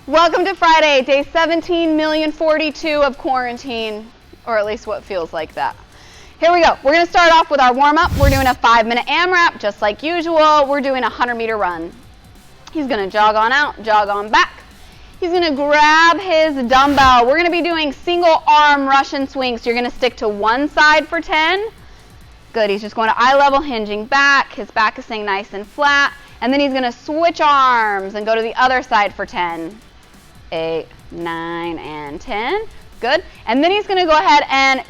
Welcome to Friday, day 17,042 of quarantine, or at least what feels like that. Here we go. We're going to start off with our warm-up. We're doing a 5-minute AMRAP, just like usual. We're doing a 100-meter run. He's going to jog on out, jog on back. He's going to grab his dumbbell. We're going to be doing single arm Russian swings. So you're going to stick to one side for 10. Good. He's just going to eye level, hinging back. His back is staying nice and flat. And then he's going to switch arms and go to the other side for 10. 8, 9, and 10. Good. And then he's going to go ahead and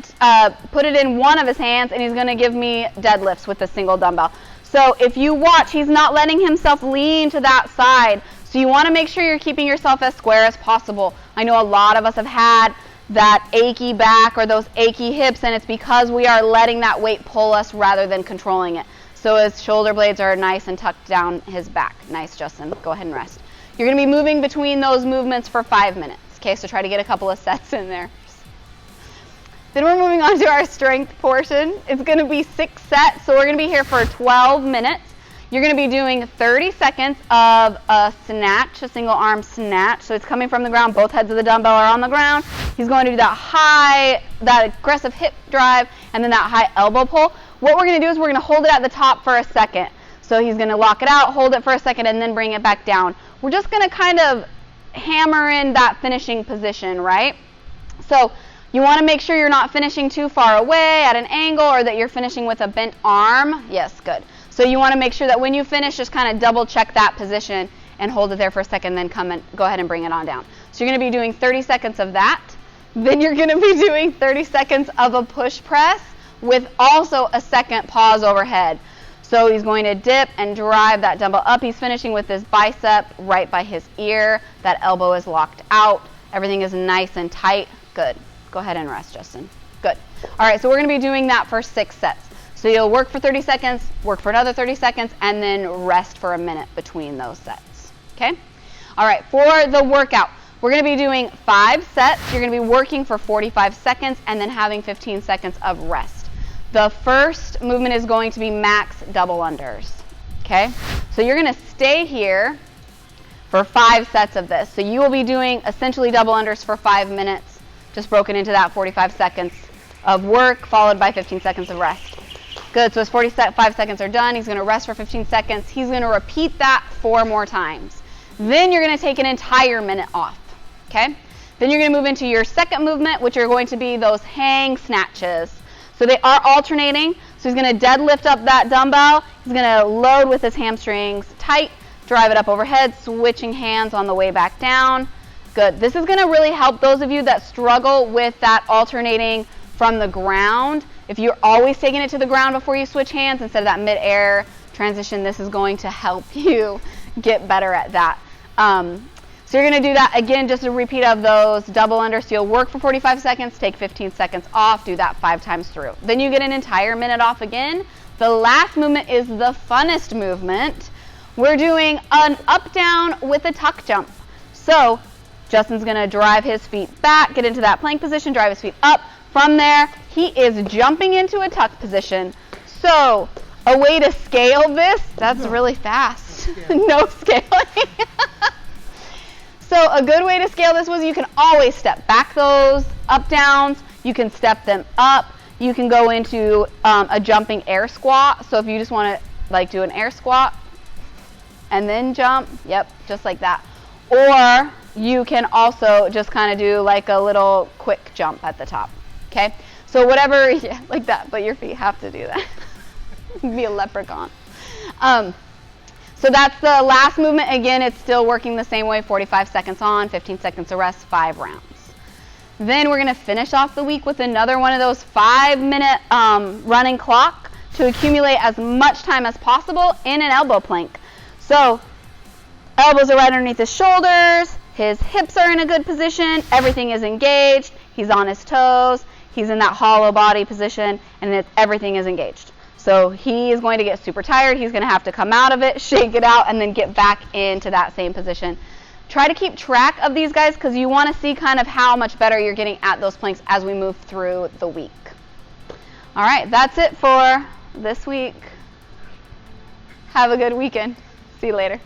put it in one of his hands, and he's going to give me deadlifts with a single dumbbell. So if you watch, he's not letting himself lean to that side. So you want to make sure you're keeping yourself as square as possible. I know a lot of us have had that achy back or those achy hips, and it's because we are letting that weight pull us rather than controlling it. So his shoulder blades are nice and tucked down his back. Nice, Justin. Go ahead and rest. You're going to be moving between those movements for 5 minutes. Okay, so try to get a couple of sets in there. Then we're moving on to our strength portion. It's going to be 6 sets, so we're going to be here for 12 minutes. You're going to be doing 30 seconds of a snatch, a single arm snatch. So it's coming from the ground. Both heads of the dumbbell are on the ground. He's going to do that aggressive hip drive, and then that high elbow pull. What we're going to do is we're going to hold it at the top for a second. So he's going to lock it out, hold it for a second, and then bring it back down. We're just going to kind of hammer in that finishing position, right? So you want to make sure you're not finishing too far away at an angle, or that you're finishing with a bent arm. Yes, good. So you want to make sure that when you finish, just kind of double check that position and hold it there for a second, then go ahead and bring it on down. So you're going to be doing 30 seconds of that. Then you're going to be doing 30 seconds of a push press with also a second pause overhead. So he's going to dip and drive that dumbbell up. He's finishing with his bicep right by his ear. That elbow is locked out. Everything is nice and tight. Good. Go ahead and rest, Justin. Good. All right, so we're going to be doing that for 6 sets. So you'll work for 30 seconds, work for another 30 seconds, and then rest for a minute between those sets. Okay? All right, for the workout, we're going to be doing 5 sets. You're going to be working for 45 seconds and then having 15 seconds of rest. The first movement is going to be max double unders. Okay? So you're going to stay here for 5 sets of this. So you will be doing essentially double unders for 5 minutes, just broken into that 45 seconds of work, followed by 15 seconds of rest. Good, so his 45 seconds are done. He's going to rest for 15 seconds. He's going to repeat that 4 more times. Then you're going to take an entire minute off, okay? Then you're going to move into your second movement, which are going to be those hang snatches. So they are alternating. So he's going to deadlift up that dumbbell. He's going to load with his hamstrings tight, drive it up overhead, switching hands on the way back down. Good. This is going to really help those of you that struggle with that alternating from the ground. If you're always taking it to the ground before you switch hands instead of that mid-air transition, this is going to help you get better at that. So you're going to do that again, just a repeat of those double unders. So you'll work for 45 seconds, take 15 seconds off, do that 5 times through. Then you get an entire minute off again. The last movement is the funnest movement. We're doing an up-down with a tuck jump. So Justin's going to drive his feet back, get into that plank position, drive his feet up. From there, he is jumping into a tuck position. So a way to scale this, that's really fast. No scaling. So a good way to scale this was you can always step back those up downs. You can step them up. You can go into a jumping air squat. So if you just want to do an air squat and then jump, yep, just like that. Or you can also just kind of do like a little quick jump at the top. Okay, so whatever, yeah, like that, but your feet have to do that. Be a leprechaun. So that's the last movement. Again, it's still working the same way, 45 seconds on, 15 seconds of rest, 5 rounds. Then we're going to finish off the week with another one of those 5-minute running clock to accumulate as much time as possible in an elbow plank. So elbows are right underneath his shoulders, his hips are in a good position, everything is engaged, he's on his toes. He's in that hollow body position, and everything is engaged. So he is going to get super tired. He's going to have to come out of it, shake it out, and then get back into that same position. Try to keep track of these guys because you want to see kind of how much better you're getting at those planks as we move through the week. All right, that's it for this week. Have a good weekend. See you later.